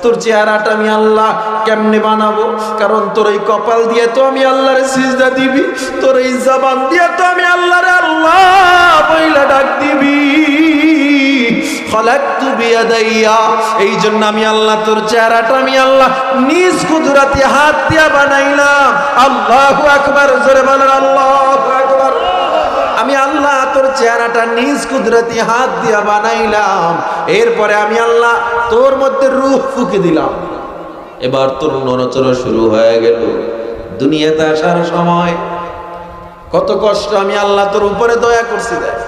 তোর চেহারাটা আমি আল্লাহ কেমনে বানাবো? কারণ তোর এই কপাল দিয়ে তো আমি আল্লাহরে সিজদা দিবি, তোর এই জবান দিয়ে তো আমি আল্লাহরে আল্লাহ বইলা ডাক দিবি। খলাকতু বিয়াদাইয়া, এই জন্য আমি আল্লাহ তোর চেহারাটা আমি আল্লাহ নিজ কুদরতি হাত দিয়া বানাইলাম। আল্লাহু আকবার, জোরে বলেন আল্লাহু আকবার। আমি আল্লাহ তোর চেহারাটা নিজ কুদরতি হাত দিয়া বানাইলাম, এরপরে আমি আল্লাহ তোর মধ্যে রূহ ফুঁকে দিলাম। এবার তোর নড়াচড়া শুরু হয়ে গেল। দুনিয়াতে আসার সময় কত কষ্ট আমি আল্লাহ তোর উপরে দয়া করছি। দেখ,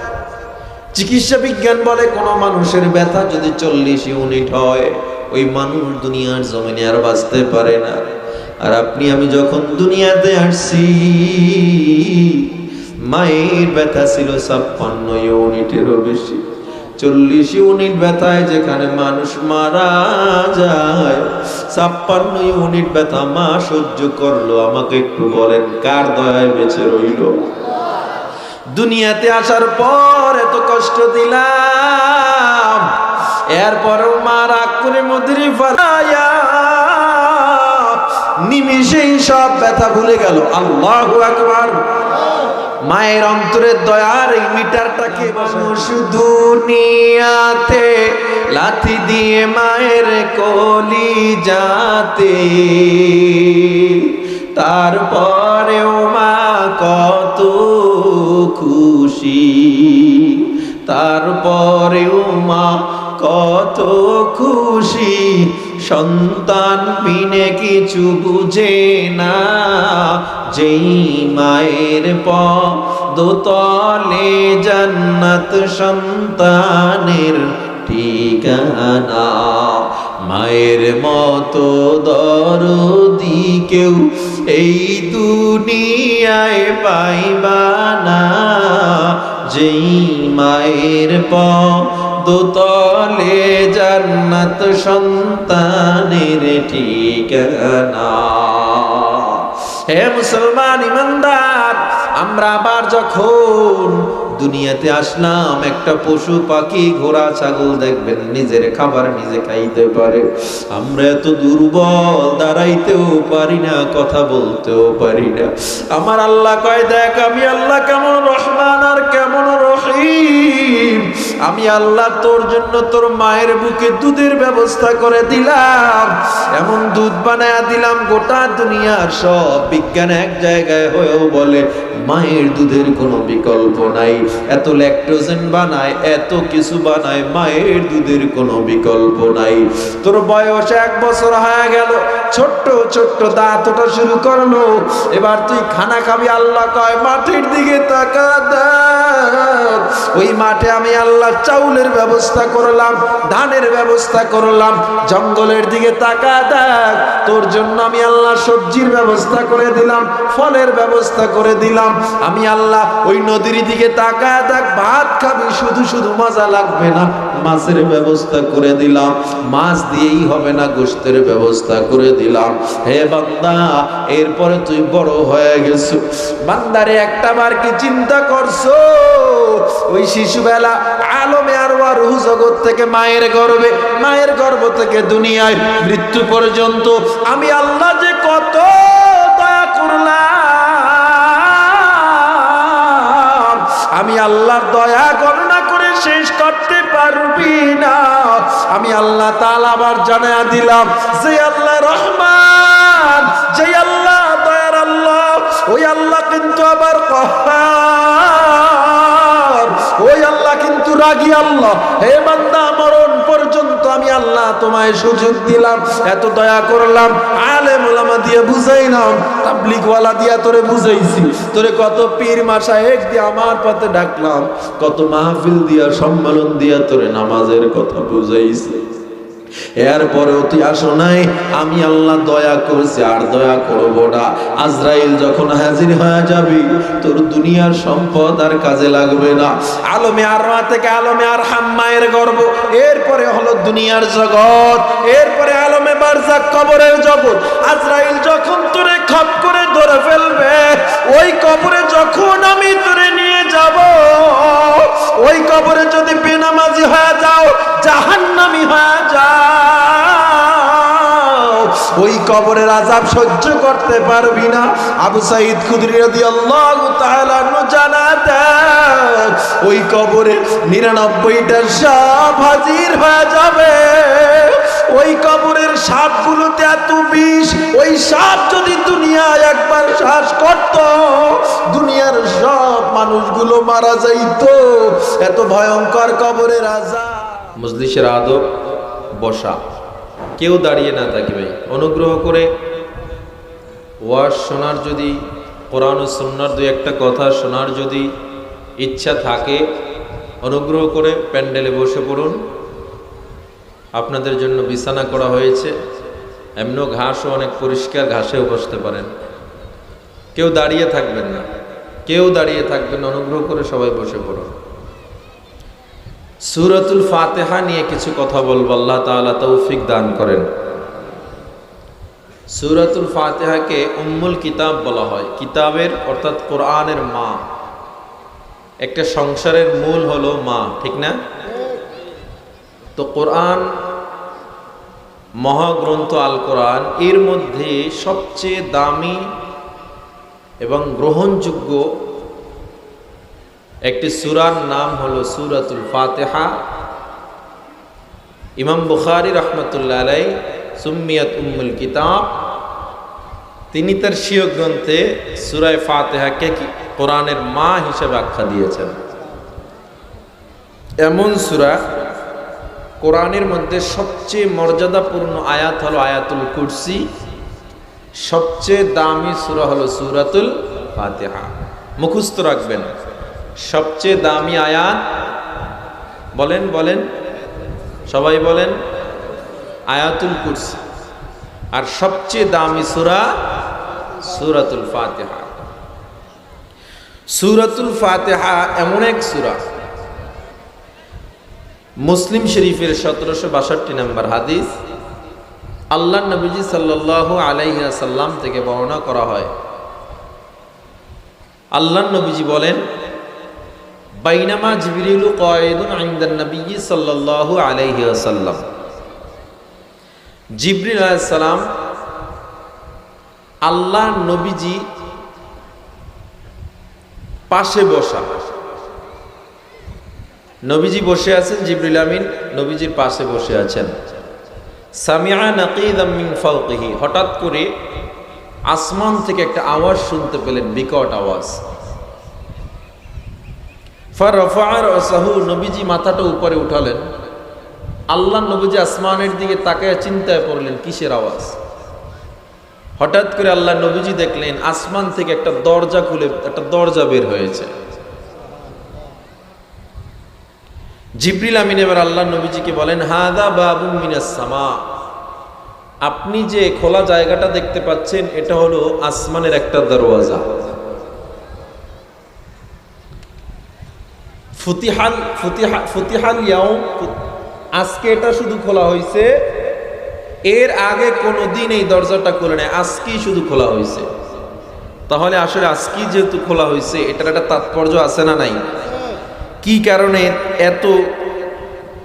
চিকিৎসা বিজ্ঞান বলে কোন মানুষের ব্যথা যদি 40 ইউনিট হয়, ওই মানুষ দুনিয়ার জমিনে আর বাঁচতে পারে না। আর আপনি আমি যখন দুনিয়াতে আসছি, মায়ের ব্যথা ছিল 56 ইউনিটেরও বেশি। 40 ইউনিট ব্যথায় যেখানে মানুষ মারা যায়, 56 ইউনিট ব্যথা মা সহ্য করলো। আমাকে একটু বলেন, কার দয়ায় বেঁচে রইল? দুনিয়াতে আসার পর এত কষ্ট দিলাম, এরপরেও মা রাগ করে মধুরি ফালায়া নিমিষেই সব ব্যথা ভুলে গেল। আল্লাহু আকবার। মায়ের অন্তরের দয়ার এই মিটারটাকে শুধু দুনিয়াতে লাথি দিয়ে মায়ের কলি যাতে, তারপরেও মা কত খুশি, তারপরেও মা কত খুশি। সন্তান বিনে কিছু বুঝে না, যেই মায়ের পদতলে জান্নাত সন্তানের ঠিকানা। মায়ের মতো দরদি কেউ এই দুনিয়ায় পাইবা না, যেই মায়ের পদতলে জান্নাত সন্তানের ঠিকানা। হে মুসলমান ইমানদার, আমরা আবার যখন দুনিয়াতে আসলাম, একটা পশু পাখি ঘোড়া ছাগল দেখবেন নিজের খাবার নিজে খাইতে পারে। আমরা এত দুর্বল, দাঁড়াইতেও পারি না, কথা বলতেও পারি না। আমার আল্লাহ কয়, দেখ আমি আল্লাহ কেমন রহমান আর কেমন রহিম। আমি আল্লাহ তোর জন্য তোর মায়ের বুকে দুধের ব্যবস্থা করে দিলাম, এমন দুধ বানায়া দিলাম গোটা দুনিয়ার সব বিজ্ঞান এক জায়গায় হয়েও বলে মায়ের দুধের কোনো বিকল্প নাই। এত ল্যাকটোজেন বানায়, এত কিছু বানায়, মায়ের দুধের কোনো বিকল্প নাই। তোর বয়স 1 বছর হয়ে গেল, ছোট্ট ছোট্ট দাঁত ওঠা শুরু করলো, এবার তুই খানা খাবি। আল্লাহ কয়, মাঠের দিকে তাকা দেখ, ওই মাঠে আমি আল্লাহ চাউলের ব্যবস্থা করলাম, ধানের ব্যবস্থা করলাম। জঙ্গলের দিকে তাকা দেখ, তোর জন্য আমি আল্লাহ সবজির ব্যবস্থা করে দিলাম, ফলের ব্যবস্থা করে দিলাম। আমি আল্লাহ ওই নদীর দিকে তাকা দেখ, ভাত খাবি, শুধু শুধু মজা লাগবে না, মাছের ব্যবস্থা করে দিলাম। মাছ দিয়েই হবে না, গোশতের ব্যবস্থা করে দিলাম। হে বান্দা, এরপরে তুই বড় হয়ে গেছো। বান্দারে একটা বার কি চিন্তা করছো, ওই শিশুবেলা আলমে আরওয়াহ রূহ জগৎ থেকে মায়ের গর্ভ থেকে দুনিয়ায় মৃত্যু পর্যন্ত আমি আল্লাহ যে কত দয়া করলাম, আমি আল্লাহর দয়া গণনা করে শেষ করতে পারবি না। আমি আল্লাহ তাআলা আবার জানায়া দিলাম যে আল্লাহ রহমান, যে আল্লাহ দয়ার আল্লাহ, ওই আল্লাহ কিন্তু আবার কহ্হার, ওই আল্লাহ কিন্তু রাগী আল্লাহ। হে বান্দা, মরণ পর্যন্ত আমি আল্লাহ তোমায় সুযোগ দিলাম, এত দয়া করলাম, আলেম ওলামা দিয়ে বুঝাইলাম, তাবলীগ ওয়ালা দিয়া তোরে বুঝাইছি, তোরে কত পীর মাশায়েখ দিয়ে আমার পথে ডাকলাম, কত মাহফিল দিয়া সম্মেলন দিয়া তোরে নামাজের কথা বুঝাইছি। এরপরেও তুই আসো নাই। আমি আল্লাহ দয়া করেছি আর দয়া করব না। আজরাইল যখন হাজির হয়ে যাবি, তোর দুনিয়ার সম্পদ আর কাজে লাগবে না। আলমে আরওয়াহ থেকে আলমে আরহাম মায়ের গর্ভ, এরপরে হলো দুনিয়ার জগৎ, এরপরে আলমে বারজাক কবরের জগৎ। আজরাইল যখন তোরে খপ করে ধরে ফেলবে, ওই কবরে যখন আমি তোরে নিয়ে যাব, ওই কবরে যদি বেনামাজি হয়ে যাও, জাহান্নামী হয়ে যাও, ওই কবরের আযাব সহ্য করতে পারবি না। আবু সাঈদ খুদরি রাদিয়াল্লাহু তাআলা জানাতেন ওই কবরে 99টা সাপ হাজির হয়ে যাবে। ওই কবরের সাপগুলোতে এত বিষ, ওই সাপ যদি দুনিয়ায় একবার শ্বাস করত দুনিয়ার সব মানুষগুলো মারা যাইতো। এত ভয়ঙ্কর কবরের আযাব। মজলিসের আদব বসা, কেউ দাঁড়িয়ে না থাকি ভাই। অনুগ্রহ করে ওয়াজ শোনার, যদি কোরআন ও সুন্নাহর দুই একটা কথা শোনার যদি ইচ্ছা থাকে অনুগ্রহ করে প্যান্ডেলে বসে পড়ুন। আপনাদের জন্য বিছানা করা হয়েছে, এমনও ঘাসও অনেক পরিষ্কার, ঘাসেও বসতে পারেন। কেউ দাঁড়িয়ে থাকবেন না, কেউ দাঁড়িয়ে থাকবেন, অনুগ্রহ করে সবাই বসে পড়ুন। সূরাতুল ফাতিহা নিয়ে কিছু কথা বলবো, আল্লাহ তাআলা তৌফিক দান করেন। সূরাতুল ফাতিহাকে উম্মুল কিতাব বলা হয়। কিতাবের অর্থাৎ কোরআনের মা। একটা সংসারের মূল হলো মা, ঠিক না? তো কোরআন মহাগ্রন্থ আল কোরআন, এর মধ্যে সবচেয়ে দামি এবং গ্রহণযোগ্য একটি সূরার নাম হলো সূরাতুল ফাতিহা। ইমাম বুখারী রাহমাতুল্লাহ আলাইহি সুম্মিয়াত উম্মুল কিতাব, তিনি তার স্বীয় গ্রন্থে সূরা ফাতিহাকে কোরআনের মা হিসেবে আখ্যা দিয়েছেন। এমন সূরা, কোরআনের মধ্যে সবচেয়ে মর্যাদাপূর্ণ আয়াত হলো আয়াতুল কুরসি, সবচেয়ে দামি সূরা হলো সূরাতুল ফাতিহা। মুখস্থ রাখবেন, সবচেয়ে দামি আয়াত বলেন, বলেন সবাই বলেন, আয়াতুল কুরসি। আর সবচেয়ে দামি সূরা সূরাতুল ফাতিহা। সূরাতুল ফাতিহা এমন এক সূরা, মুসলিম শরীফের 1762 নম্বর হাদিস, আল্লাহ নবীজি সাল্লাল্লাহু আলাইহি ওয়াসাল্লাম থেকে বর্ণনা করা হয়। আল্লাহ নবীজি বলেন, বাইনামা জিবরিলু কায়িদুন ইনদান নবী সাল্লাল্লাহু আলাইহি ওয়াসাল্লাম, জিবরিল আলাইহিস সালাম আল্লাহ নবীজি পাশে বসা। নবীজি বসে আছেন, জিবরিল আমিন নবীজির পাশে বসে আছেন। সামিআ নাকিদাম মিন ফাওকিহি, হঠাৎ করে আসমান থেকে একটা আওয়াজ শুনতে পেলেন, বিকট আওয়াজ। ফারফা'a রাসাহু, নবীজি মাথাটা উপরে উঠালেন। আল্লাহ নবীজি আসমানের দিকে তাকায় চিন্তায় পড়লেন কিসের আওয়াজ। হঠাৎ করে আল্লাহ নবীজি দেখলেন আসমান থেকে একটা দরজা খুলে একটা দরজা বের হয়েছে। জিবরিল আমিন এবার আল্লাহ নবীজিকে বলেন, হাদা বাবুম মিনাস সামা, আপনি যে খোলা জায়গাটা দেখতে পাচ্ছেন এটা হলো আসমানের একটা দরওয়াজা। ফুতিহাল ইয়াউম, আজকে এটা শুধু খোলা হয়েছে, এর আগে কোনোদিন এই দরজাটা খোলে নাই, আজকেই শুধু খোলা হয়েছে। তাহলে আসলে আজকেই যেহেতু খোলা হয়েছে এটার একটা তাৎপর্য আছে না নাই? কি কারণে এত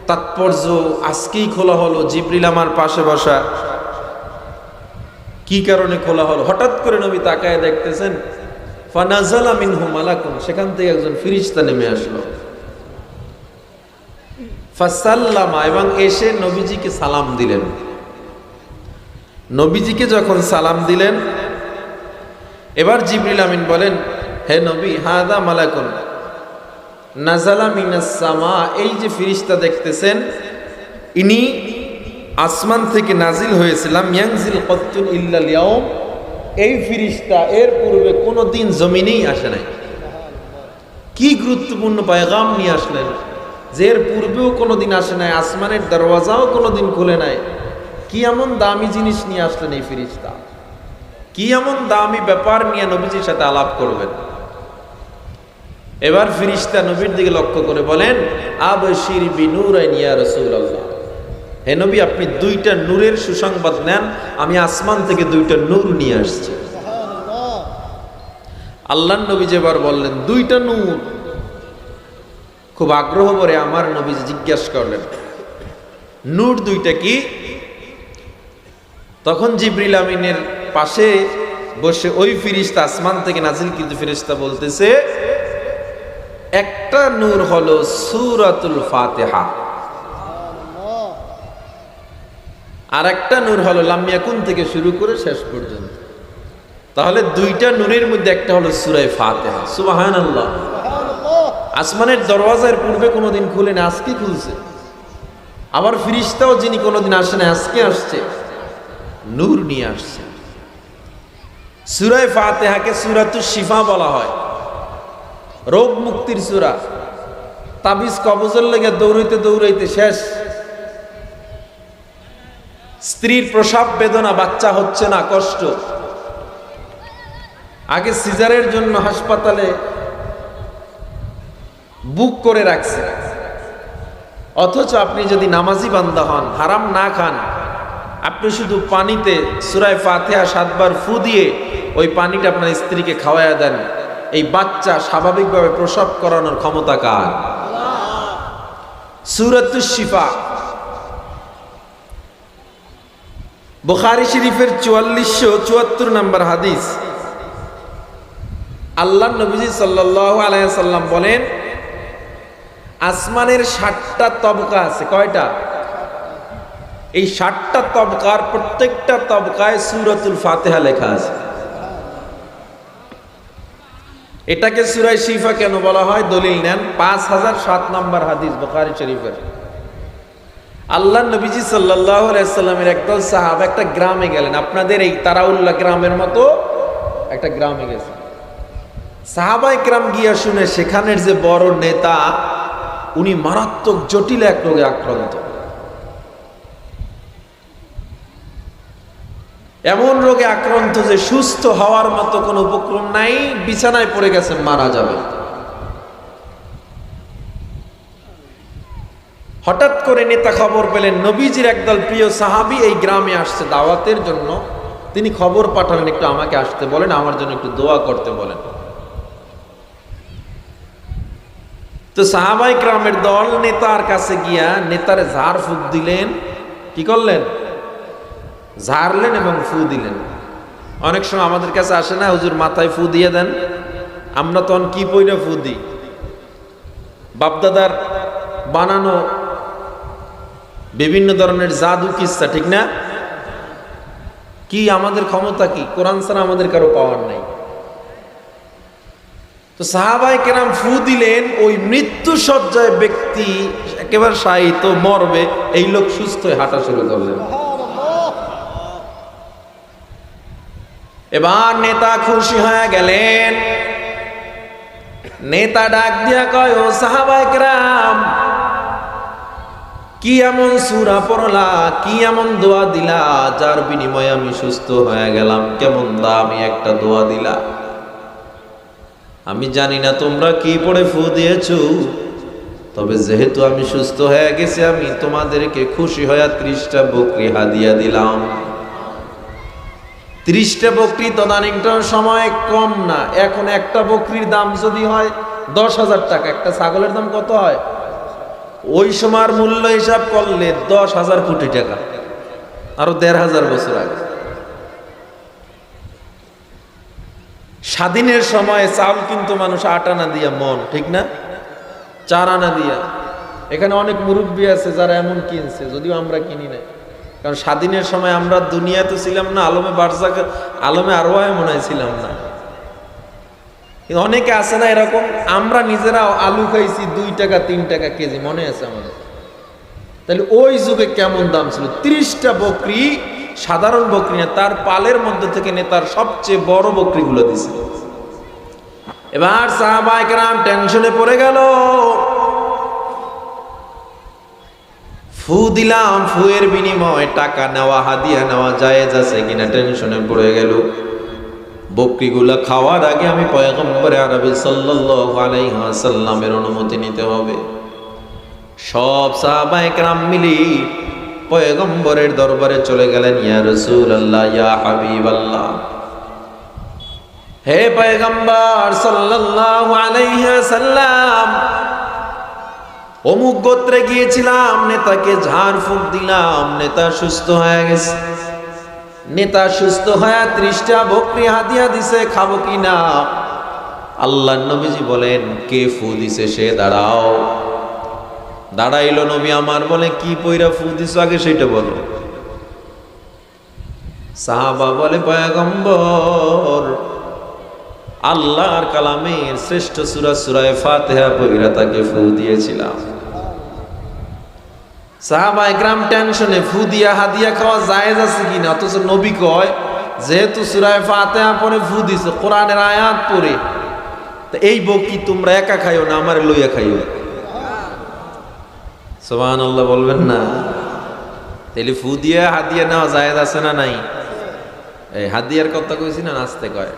তাৎপর্য, আজকেই খোলা হলো, জিবরিল আমার পাশে বসা, কি কারণে খোলা হলো? হঠাৎ করে নবী তাকায় দেখতেছেন, ফানাজালা মিনহু মালাকুন, সেখান থেকে একজন ফেরেশতা নেমে আসলো। ফাসাল্লামা, এবং এসে নবীজিকে সালাম দিলেন। নবীজিকে যখন সালাম দিলেন, এবার জিবরিল আমিন বলেন, হে নবী, হাদা মালাকুন নাজালা মিনাস সামা, এই যে ফেরেশতা দেখতেছেন ইনি আসমান থেকে নাজিল হয়েছিলাম। ইয়ানজিল কত্তুন ইল্লাল ইয়াউম, এই ফেরেশতা এর পূর্বে কোনো দিন জমিনেই আসে নাই। কি গুরুত্বপূর্ণ পয়গাম নিয়ে আসলেন, যে এর পূর্বেও কোনোদিন আসে নাই, আসমানের দরওয়াজাও কোনোদিন খুলে নাই। কি এমন দামি জিনিস নিয়ে আসলেন এই ফেরেশতা, কি এমন দামি ব্যাপার নিয়ে নবীজির সাথে আলাপ করবেন। এবার ফেরেশতা নবীর দিকে লক্ষ্য করে বলেন, আবশির বিনুরাইন ইয়া রাসূলুল্লাহ, হে নবী আপনি দুইটা নূরের সুসংবাদ নেন, আমি আসমান থেকে দুইটা নূর নিয়ে আসছি। আল্লাহর নবী যেবার বললেন দুইটা নূর, খুব আগ্রহ করে আমার নবীজি জিজ্ঞাসা করলেন, নূর দুইটা কি? তখন জিবরিল আমিনের পাশে বসে ওই ফেরেশতা, আসমান থেকে নাজিলকৃত ফেরেশতা বলতেছে, একটা নূর হলো সূরাতুল ফাতিহা, আর একটা নূর হলো লাম ইয়াকুন থেকে শুরু করে শেষ পর্যন্ত। তাহলে দুইটা নূরের মধ্যে একটা হলো সূরা ফাতিহা। সুবহানাল্লাহ। আসমানের দরওয়াজার পূর্বে কোনোদিন খুলে না, আজকে খুলছে। আবার ফেরেশতাও যিনি কোনোদিন আসে না, আজকে আসছে, নূর নিয়ে আসছে। সূরা ফাতিহাকে সূরাতুশ শিফা বলা হয়, রোগ মুক্তির সূরা। তাবিজ কবজের লেগে দৌড়াইতে দৌড়াইতে শেষ, স্ত্রীর প্রসব বেদনা, বাচ্চা হচ্ছে না, কষ্ট। আগে সিজারের জন্য হাসপাতালে বুক করে রাখছে, অথচ আপনি যদি নামাজি বান্দা হন, হারাম না খান, আপনি শুধু পানিতে সূরা ফাতিহা 7 বার ফু দিয়ে ওই পানিটা আপনার স্ত্রীকে খাওয়ায়া দেন, এই বাচ্চা স্বাভাবিকভাবে প্রসব করানোর ক্ষমতা কার? সূরাতুশ শিফা। বুখারী শরীফের 4474 নম্বর হাদিস, আল্লাহ নবীজি সাল্লাল্লাহু আলাইহি সাল্লাম বলেন, আসমানের 60টা তবকা আছে। কয়টা? এই 60টা তবকার প্রত্যেকটা তবকায় সূরাতুল ফাতিহা লেখা আছে। এটাকে সূরা শিফা কেন বলা হয়? দলিল নেন, 5007 নম্বর হাদিস বুখারী শরীফের। আল্লাহ নবীজি সাল্লাল্লাহু আলাইহি সাল্লামের একদল সাহাবা একটা গ্রামে গেলেন, আপনাদের এই তারাউল্লাহ গ্রামের মতো একটা গ্রামে গেছে। সাহাবায়ে কেরাম গিয়া শুনে সেখানের যে বড় নেতা, উনি মারাত্মক জটিল এক রোগে আক্রান্ত। এমন রোগে আক্রান্ত যে সুস্থ হওয়ার মতো কোনো উপক্রম নাই, বিছানায় পড়ে গেছে, মারা যাবে। হঠাৎ করে নেতা খবর পেলেন নবীজির একদল প্রিয় সাহাবী এই গ্রামে আসছে দাওয়াতের জন্য। তিনি খবর পাঠালেন, একটু আমাকে আসতে বলেন, আমার জন্য একটু দোয়া করতে বলেন। তো সাহাবায়ে কেরামের দল নেতার কাছে গিয়া নেতারে ঝাড় ফুঁক দিলেন। কি করলেন? ঝাড়লেন এবং ফু দিলেন। অনেক সময় আমাদের কাছে আসে না, হুজুর মাথায় ফু দিয়ে দেন, আমরা তখন কি পইরা ফু দিই? বাপদাদার বানানো বিভিন্ন ধরনের জাদু কিচ্ছা, ঠিক না? কি আমাদের ক্ষমতা কি? কোরআন ছাড়া আমাদের কারো পাওয়ার নাই। তো সাহাবায়ে কেরাম ফু দিলেন, ওই মৃত্যু সজ্জায় ব্যক্তি একেবারে শায়িত, মরবে, এই লোক সুস্থ হয়ে হাঁটা শুরু করলেন। এবার নেতা খুশি হয়ে গেলেন। নেতা ডাক দিয়া কয়, ও সাহাবায়ে কেরাম, কি এমন সূরা পড়লা, কি এমন দোয়া দিলা, যার বিনিময়ে আমি সুস্থ হয়ে গেলাম? কেমন দামি একটা দোয়া দিলা। আমি জানি না তোমরা কি পড়ে ফু দিয়েছো, তবে যেহেতু আমি সুস্থ হয়ে গেছি, আমি তোমাদেরকে খুশি হয়ে 30টা বকরি হাদিয়া দিলাম। 30টা বকরি তদানীন্তন সময় কম না। এখন একটা বকরির দাম যদি হয় 10,000 টাকা, একটা ছাগলের দাম কত হয়? ওই সময়ের মূল্য হিসাব করলে 10,000 কোটি টাকা, আরো 1,500 বছর আগে। স্বাধীনের সময় চাউল কিন্তু মানুষ 8 আনা দিয়া মন, ঠিক না? 4 আনা দিয়া। এখানে অনেক মুরব্বী আছে যারা এমন কিনছে, যদিও আমরা কিনি না, কারণ স্বাধীনের সময় আমরা দুনিয়াতে ছিলাম না, আলমে বারজাকে, আলমে আরওয়াহে মনে হয় ছিলাম না। কিন্তু অনেকে আছে না এরকম, আমরা নিজেরাও আলু খাইছি 2 টাকা 3 টাকা কেজি, মনে আছে আমাদের। তাহলে ওই যুগে কেমন দাম ছিল? 30টা বকরি, সাধারণ বকরি না, তার পালের মধ্যে থেকে নেতার সবচেয়ে বড় বকরিগুলো দিছে। এবার সাহাবায়ে কেরাম টেনশনে পড়ে গেল। ফু দিলাম, ফুয়ের বিনিময়ে টাকা নেওয়া, হাদিয়া নেওয়া জায়েজ আছে কিনা টেনশনে পড়ে গেল। বকরিগুলো খাওয়ার আগে আমি পয়গম্বরে আরবি সাল্লাল্লাহু আলাইহি ওয়াসাল্লামের অনুমতি নিতে হবে। সব সাহাবায়ে কেরাম মিলি পয়গম্বরের দরবারে চলে গেলেন। ইয়া রাসূলুল্লাহ, ইয়া হাবিবাল্লাহ, হে পয়গম্বর সাল্লাল্লাহু আলাইহি ওয়াসাল্লাম, অমুক গোত্রে গিয়েছিলাম, নেতাকে ঝাড় ফুঁক দিলাম, নেতা সুস্থ হয়ে গেছে। নেতা সুস্থ হয়ে 30টা বকরি হাদিয়া দিছে, খাবো কি না? আল্লাহর নবীজি বলেন, কে ফু দিছে সে দাঁড়াও। দাঁড়াইলো নবী আমার, বলে কি পয়রা ফু দিছো আগে সেটা বলো। সাহাবা বলে, পয়গম্বর আল্লাহর কালামের শ্রেষ্ঠ সূরা সূরা ফাতিহা পয়রা তাকে ফু দিয়েছিলাম। সাহাবায়ে কেরাম টেনশনে, ফু দিয়া হাদিয়া খাওয়া জায়েজ আছে কিনা, অথচ নবী কয় যেহেতু সূরা ফাতিহা পড়ে ফু দিছে, কোরআনের আয়াত পড়ে, তো এই বকি তোমরা একা খাইও না, আমারে লইয়া খাইও। সুবহানাল্লাহ বলবেন না? তাহলে ফু দিয়া হাদিয়া নেওয়া জায়েজ আছে না নাই? এই হাদিয়ার কথা কইছি না, নাচতে কয়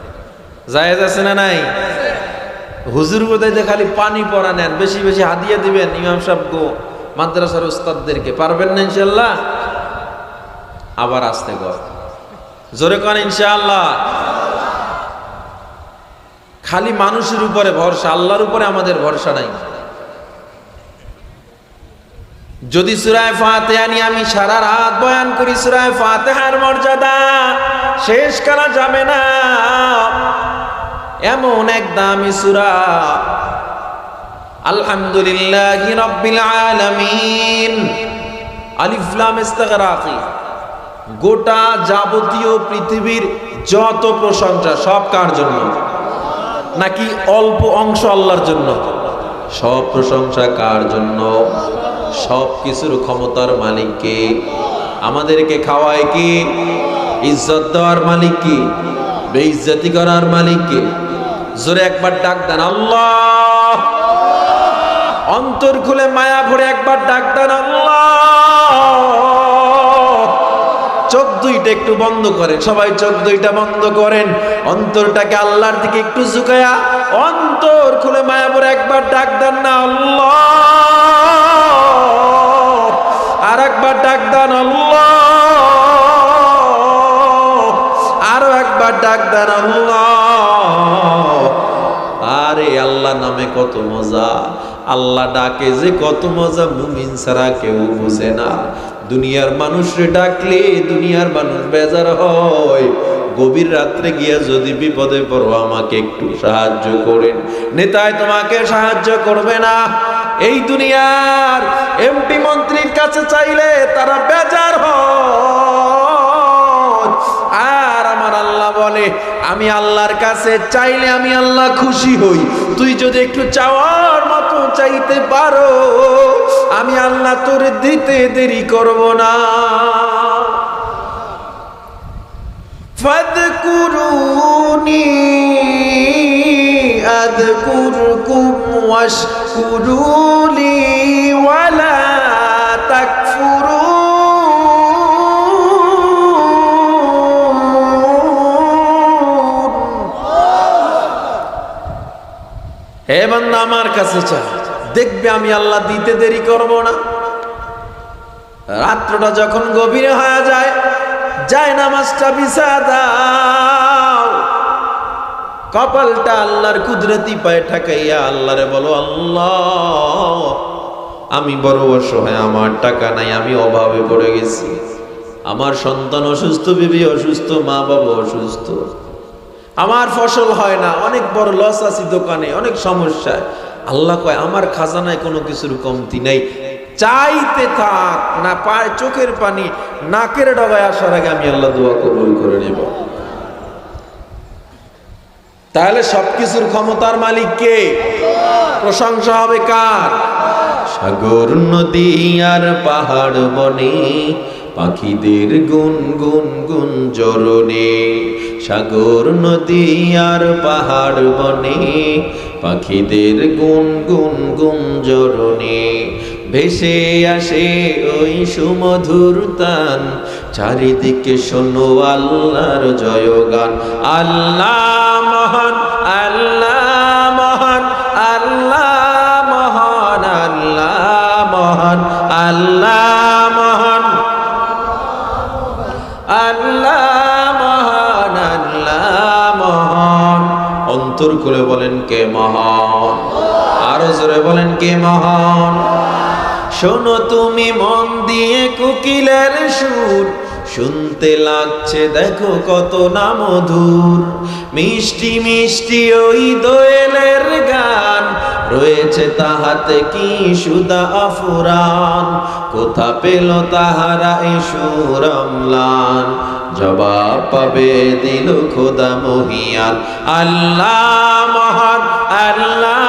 জায়েজ আছে না নাই? হুজুর বোধহয় খালি পানি পড়া নেন, বেশি বেশি হাদিয়া দিবেন ইমাম সাহেব গো, মাদ্রাসার উস্তাদদেরকে, পারবেন না ইনশাআল্লাহ? আবার আসতে কয়, জোরে কন ইনশাআল্লাহ। খালি মানুষের উপরে ভরসা, আল্লাহর উপরে আমাদের ভরসা নাই। যদি সূরা ফাতিহা নিয়ে আমি সারা রাত বয়ান করি, সূরা ফাতিহার মর্যাদা শেষ করা যাবে না। এমন এক দামি সূরা, আলহামদুলিল্লাহি রাব্বিল আলামিন, আলিফ লাম ইস্তিগরাকি, গোটা যাবতীয় পৃথিবীর যত প্রশংসা সব কার জন্য? নাকি অল্প অংশ আল্লাহর জন্য? সব প্রশংসা কার জন্য? সব কিছুর ক্ষমতার মালিক কে? আমাদেরকে খাওয়ায় কি? ইজ্জত দেওয়ার মালিক কি? বেইজ্জতি করার মালিক কে? জোরে একবার ডাক দেন আল্লাহ। অন্তর খুলে মায়া ভরে একবার ডাক দেন আল্লাহ। চোখ দুইটা একটু বন্ধ করেন, সবাই চোখ দুইটা বন্ধ করেন, অন্তরটাকে আল্লাহর দিকে একটু ঝুঁকায়া অন্তর খুলে মায়া ভরে একবার ডাক দেন না আল্লাহ। আর একবার ডাক দেন আল্লাহ। আরো একবার ডাক দেন আল্লাহ। আরে আল্লাহ নামে কত মজা, আল্লাহ ডাকে যে কত মজা, মুমিন ছাড়া কেউ বুঝে না। দুনিয়ার মানুষরে ডাকলে দুনিয়ার মানুষ বেজার হয়। গভীর রাত্রে গিয়া যদি বিপদে পড়ো, আমাকে একটু সাহায্য করেন, নেতায় তোমাকে সাহায্য করবে না। এই দুনিয়ার এমপি মন্ত্রীর কাছে চাইলে তারা বেজার হয়। আর আমার আল্লাহ বলে, আমি আল্লাহর কাছে চাইলে আমি আল্লাহ খুশি হই। তুই যদি একটু চাওয়ার মতো চাইতে পারো, আমি আল্লাহ তোর দিতে দেরি করব না। ফাদকুরুনি আযকুরকুম ওয়াশকুরুলি ওয়ালা তাকফুরুন। হে বান্দা আমার কাছে চা, দেখবে আমি আল্লাহ দিতে দেরি করব না। রাত্রটা যখন গভীরে হয়ে যায়, যায় নামাজটা বিছা দাও, কপালটা আল্লাহর কুদরতি পায়ে ঠাকাইয়া আল্লাহরে বলো, আল্লাহ আমি বড় অসহায়, আমার টাকা নাই, আমি অভাবে পড়ে গেছি, আমার সন্তান অসুস্থ, বিবি অসুস্থ, মা বাবা অসুস্থ, আমার ফসল হয় না, অনেক বড় লস আছে দোকানে, অনেক সমস্যায়। আল্লাহ কয়, আমার খাজানায় কোনো কিছুর কমতি নাই, চাইতে থাক, না পায় চোখের পানি নাকের ডগায় আসার আগে আমি আল্লাহ দোয়া কবুল করে নেব। তাহলে সবকিছুর ক্ষমতার মালিক কে? প্রশংসা হবে কার? সাগর নদী আর পাহাড় বনে পাখিদের গুন গুন গুন জরনে। সাগর নদী আর পাহাড় বনে পাখিদের গুন গুন গুন জরনে। ভেসে আসে ওই সুমধুর তান, চারিদিকে শোনো আল্লাহর জয়গান। আল্লাহ মহান, আল্লাহ মহান, আল্লাহ মহান, আল্লাহ মহান, আল্লাহ মহান, আল্লাহ মহান, আল্লাহ মহান। অন্তর খুলে বলেন কে মহান? আরো জোরে বলেন কে মহান? শোনো তুমি মন দিয়ে কোকিলের সুর, শুনতে লাগছে দেখো কত না মধুর, মিষ্টি মিষ্টি ওই দোয়েলের গান, রয়েছে তাহাতে কি সুদা আফুরান, কোথা পেল তাহারা এই সুর অম্লান, জবাব পাবে দিল খোদা মহিয়ান। আল্লাহ মহান, আল্লাহ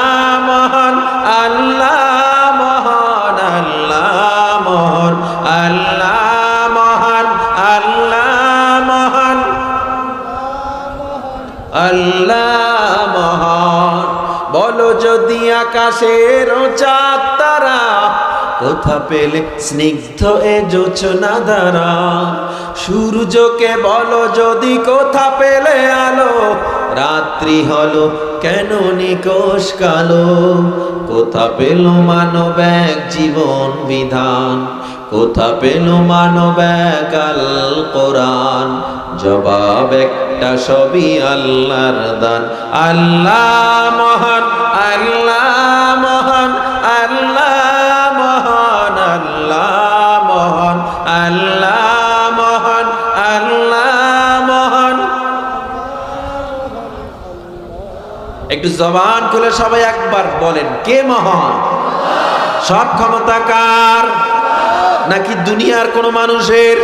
মহান, আল্লাহ মহান, আল্লাহ মহান, আল্লাহ মহান, আল্লাহ মহান, আল্লাহ মহান। বলো যদি আকাশের চাঁদ তারা, কোথা পেলে স্নিগ্ধ এ জোছনা ধারা, সূর্যকে বলো যদি কোথা পেলে আলো, রাত্রি হলো কেন নিকোষ কালো, কোথা পেল মানব এক জীবন বিধান, কোথা পেল মানব এক আল কোরআন, জবাব একটা সবই আল্লাহর দান। আল্লাহ মহান, আল্লাহ মহান, আল্লাহ মহান, আল্লাহ মহান, আল্লাহ মহান, আল্লাহ মহান। একটু জবান খুলে সবাই একবার বলেন, কে মহান? সব ক্ষমতা কার? নাকি দুনিয়ার কোন মানুষের?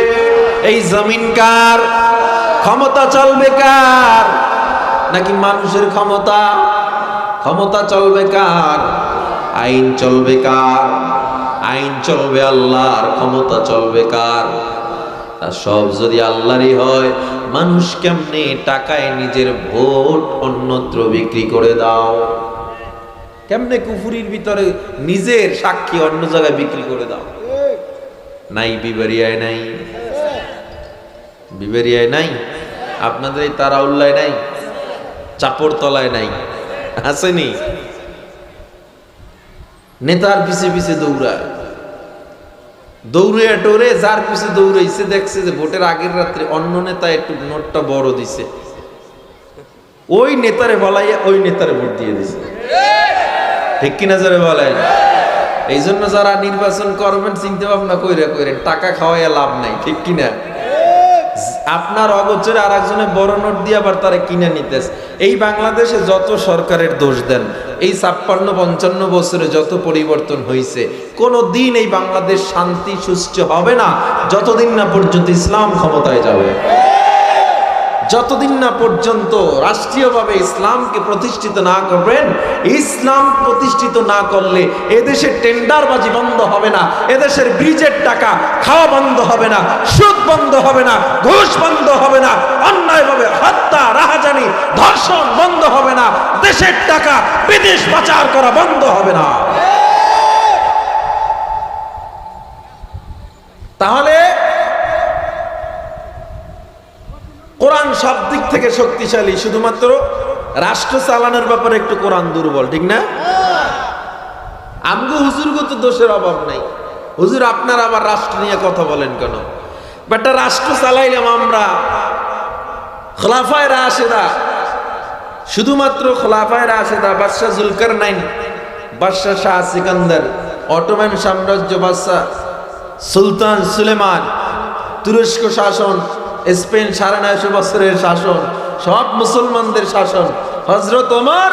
এই জমিন কার? ক্ষমতা চলবে কার? নাকি মানুষের ক্ষমতা? ক্ষমতা চলবে কার? আইন চলবে কার? আইন চলবে আল্লাহর, ক্ষমতা চলবে কার? তা সব যদি আল্লাহরই হয়, মানুষ কেমনে টাকায় নিজের ভোট অন্যত্র বিক্রি করে দাও? কেমনে কুফুরির ভিতরে নিজের সাক্ষী অন্য জায়গায় বিক্রি করে দাও? নাই, বিবেরিয়ায় নাই, বিবেরিয়ায় নাই, আপনাদের এই তারাউল্লায় নাই, চাপড় তলায় নাই, আসেনি? নেতার পিছে পিছে দৌড়ায়, দৌড়ে টোরে যার পিছে দৌড়াইছে দেখছে যে ভোটের আগের রাত্রে অন্য নেতা একটু নোটটা বড় দিছে, ওই নেতারে বলাইয়া ওই নেতারে ভোট দিয়ে দিছে। ঠিক কিনা যারা বলেন? এই জন্য যারা নির্বাচন করবেন চিন্তা ভাবনা কইরা কইরেন, টাকা খাওয়াইয়া লাভ নাই। ঠিক কিনা? আপনার অগোচরে আর একজনে বড় নোট দিয়ে আবার তারা কিনে নিতেছে। এই বাংলাদেশে যত সরকারের দোষ দেন, এই 56-55 বছরে যত পরিবর্তন হয়েছে, কোনো দিন এই বাংলাদেশ শান্তি সুষ্ঠু হবে না যতদিন না পর্যন্ত ইসলাম ক্ষমতায় যাবে, যতদিন না পর্যন্ত রাষ্ট্রীয়ভাবে ইসলামকে প্রতিষ্ঠিত না করবেন। ইসলাম প্রতিষ্ঠিত না করলে এদেশের টেন্ডারবাজি বন্ধ হবে না, এদেশের ব্রিজের টাকা খাওয়া বন্ধ হবে না, সুদ বন্ধ হবে না, ঘুষ বন্ধ হবে না, অন্যায়ভাবে হত্যা, রাহাজানি, ধর্ষণ বন্ধ হবে না, দেশের টাকা বিদেশ পাচার করা বন্ধ হবে না। তাহলে কোরআন সব দিক থেকে শক্তিশালী, শুধুমাত্র রাষ্ট্র চালানোর ব্যাপারে একটু কোরআন দুর্বল। ঠিক না? আমগো হুজুরগত দোষের অভাব নাই। হুজুর আপনার আবার রাষ্ট্র নিয়ে কথা বলেন কেন? বেটা রাষ্ট্র চালাইলাম আমরা, খোলাফায়ে রাশেদা, শুধুমাত্র খোলাফায়ে রাশেদা, বাদশাহ জুলকারনাইন, বাদশাহ শাহ সিকান্দার, অটোমান সাম্রাজ্য বাদশাহ সুলতান সুলেমান, তুরস্ক শাসন, স্পেন 950 বছরের শাসন, সব মুসলমানদের শাসন। হযরত ওমর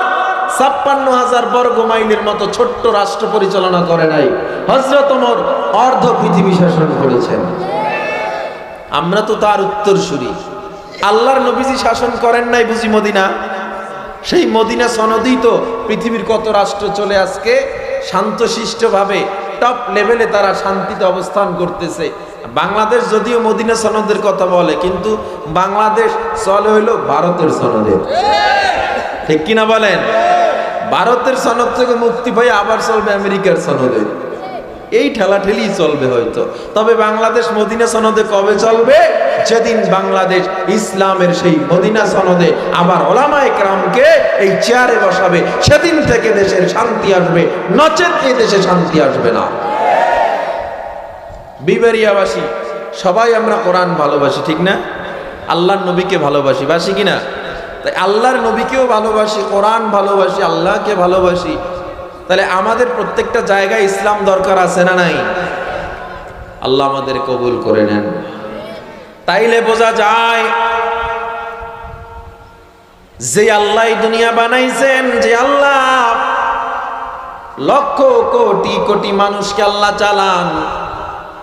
56,000 বর্গ মাইলের মতো ছোট্ট রাষ্ট্র পরিচালনা করে নাই, হযরত ওমর অর্ধ পৃথিবী শাসন করেছেন। আমরা তো তার উত্তরসূরি। আল্লাহর নবীজি শাসন করেন নাই বুঝি মদিনা? সেই মদিনা সনদেই তো পৃথিবীর কত রাষ্ট্র চলে আজকে শান্তশিষ্টভাবে টপ লেভেলে তারা শান্তিতে অবস্থান করতেছে। বাংলাদেশ যদিও মদিনা সনদের কথা বলে, কিন্তু বাংলাদেশ চলে হইলো ভারতের সনদে। ঠিক কিনা বলেন? ভারতের সনদ থেকে মুক্তি পাই আবার চলবে আমেরিকার সনদে। এই ঠেলাঠেলি চলবে হয়তো, তবে বাংলাদেশ মদিনা সনদে কবে চলবে? যেদিন বাংলাদেশ ইসলামের সেই মদিনা সনদে আবার ওলামায়ে কেরামকে এই চেয়ারে বসাবে, সেদিন থেকে দেশের শান্তি আসবে, নচেত এই দেশে শান্তি আসবে না। বিবেরিয়াবাসী সবাই আমরা কোরআন ভালোবাসি, ঠিক না? আল্লাহর নবীকে ভালোবাসি, বাসি কিনা? তাই আল্লাহর নবীকেও ভালোবাসি, কোরআন ভালোবাসি, আল্লাহকে ভালোবাসি। তাহলে আমাদের প্রত্যেকটা জায়গায় ইসলাম দরকার আছে না নাই? আল্লাহ আমাদের কবুল করে নেন। তাইলে বোঝা যায় যে আল্লাহ দুনিয়া বানাইছেন, যে আল্লাহ লক্ষ কোটি কোটি মানুষকে আল্লাহ চালান,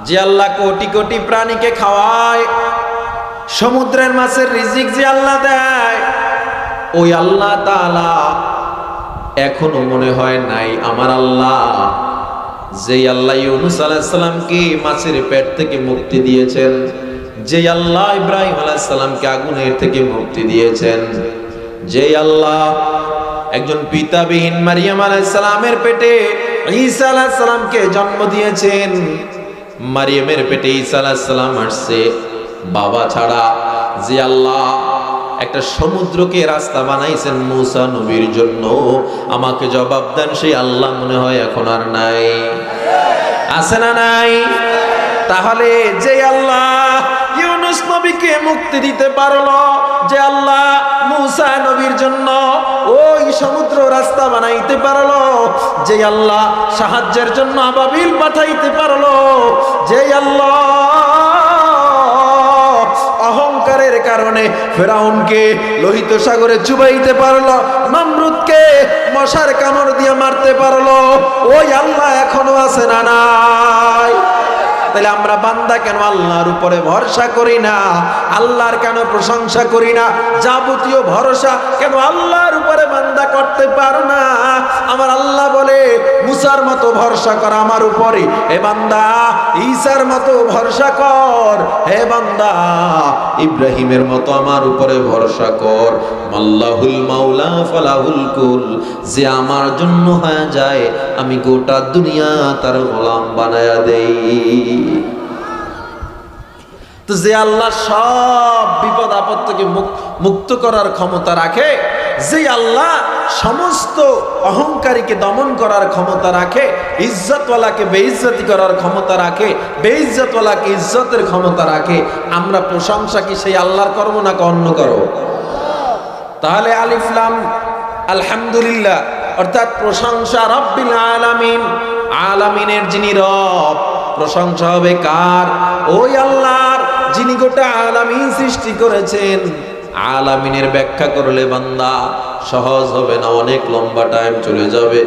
যে আল্লাহ কোটি কোটি প্রাণীকে খাওয়ায়, সমুদ্রের মাছের রিজিক যে আল্লাহ দেয়, ওই আল্লাহ তাআলা এখনো মনে হয় নাই আমার আল্লাহ যে আল্লাহ ইউনূস আলাইহিস সালামকে মাছের পেট থেকে মুক্তি দিয়েছেন, যে আল্লাহ ইব্রাহিম আলাইহিস সালামকে আগুনের থেকে মুক্তি দিয়েছেন, যে আল্লাহ একজন পিতাবিহীন মারিয়াম আলাইহিস সালামের পেটে ঈসা আলাইহিস সালামকে জন্ম দিয়েছেন, মারিয়ামের পেটে ঈসা আলাইহিস সালাম আসছে বাবা ছাড়া, যে আল্লাহ একটা সমুদ্রকে রাস্তা বানাইছেন মুসা নবীর জন্য, আমাকে জবাব দেন সেই আল্লাহ মনে হয় এখন আর নাই? আছে না নাই? তাহলে যে আল্লাহ ইউনূস নবীকে মুক্তি দিতে পারলো, যে আল্লাহ মুসা নবীর জন্য ওই সমুদ্র রাস্তা বানাইতে পারলো, যে আল্লাহ সাহায্যের জন্য আবাবিল পাঠাইতে পারলো, যে আল্লাহ অহংকারের কারণে ফেরাউনকে লোহিত সাগরে চুবাইতে পারলো, নমরুদকে মশার কামড় দিয়ে মারতে পারলো, ওই আল্লাহ এখনো আছে না নাই? তাহলে আমরা বান্দা কেন আল্লাহর উপরে ভরসা করি না? আল্লাহর কেন প্রশংসা করি না? যাবতীয় ভরসা কেন আল্লাহর উপরে বান্দা করতে পারো না? আমার আল্লাহ বলে মুসার মতো ভরসা কর আমার উপরে, হে বান্দা ঈসার মতো ভরসা কর, হে বান্দা ইব্রাহিমের মতো আমার উপরে ভরসা কর। আল্লাহুল মাওলা ফালাহুল কুল, যে আমার জন্য হয়ে যায় আমি গোটা দুনিয়া তার গোলাম বানায়া দেই। তো যে আল্লাহ সব বিপদ আপদ থেকে মুক্ত করার ক্ষমতা রাখে, যে আল্লাহ সমস্ত অহংকারীকে দমন করার ক্ষমতা রাখে, ইজ্জতওয়ালাকে বেইজ্জতি করার ক্ষমতা রাখে, বেইজ্জতওয়ালাকে ইজ্জতের ক্ষমতা রাখে, আমরা প্রশংসা কি সেই আল্লাহর করব না অন্য করব? তাহলে আলিফ লাম আলহামদুলিল্লাহ অর্থাৎ প্রশংসা রব্বিল আলামিন, আলামিনের যিনি রব, প্রশংসা হবে কার? ওই আল্লাহর যিনি গোটা আলামিন সৃষ্টি করেছেন। আলামিনের ব্যাখ্যা করলে বান্দা সহজ হবে না, অনেক লম্বা টাইম চলে যাবে।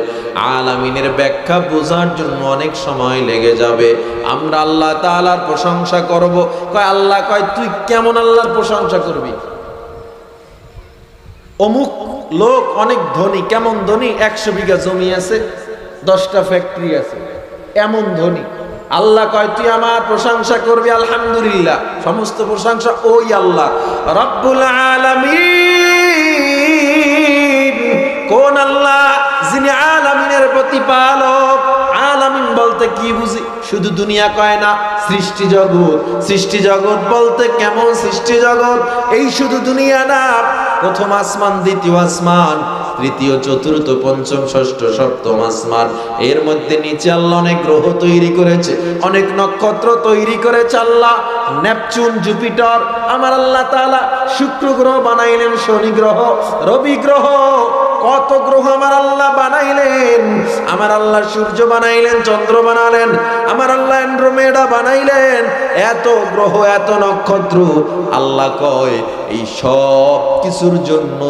আলামিনের ব্যাখ্যা বোঝার জন্য অনেক সময় লেগে যাবে। আমরা আল্লাহ তাআলার প্রশংসা করব, কয় আল্লাহ কয় তুই কেমন আল্লাহর প্রশংসা করবি? অমুক লোক অনেক ধনী, কেমন ধনী? 100 বিঘা জমি আছে, 10টা ফ্যাক্টরি আছে, এমন ধনী। আল্লাহ কয় তুই আমার প্রশংসা করবি আলহামদুলিল্লাহ, সমস্ত প্রশংসা ওই আল্লাহ রব্বুল আলামিন। কোন আল্লাহ? যিনি আলামিনের প্রতিপালক। আলামিন বলতে কি বুঝি? শুধু দুনিয়া কয় না, সৃষ্টি জগৎ। সৃষ্টি জগৎ বলতে কেমন সৃষ্টি জগৎ? এই শুধু দুনিয়া না, প্রথম আসমান, দ্বিতীয় আসমান, তৃতীয়, চতুর্থ, পঞ্চম, ষষ্ঠ, সপ্তম আসমান, এর মধ্যে নিচে আল্লাহ অনেক গ্রহ তৈরি করেছে, অনেক নক্ষত্র তৈরি করেছে আল্লাহ। নেপচুন, জুপিটার আমার আল্লাহ তাআলা, শুক্র গ্রহ বানাইলেন, শনি গ্রহ, রবি গ্রহ, কত গ্রহ আমার আল্লাহ বানাইলেন। আমার আল্লাহ সূর্য বানাইলেন, চন্দ্র বানালেন, আমার আল্লাহ অ্যান্ড্রোমেডা বানাইলেন, এত গ্রহ, এত নক্ষত্র। আল্লাহ কয় এই সব কিছুর জন্য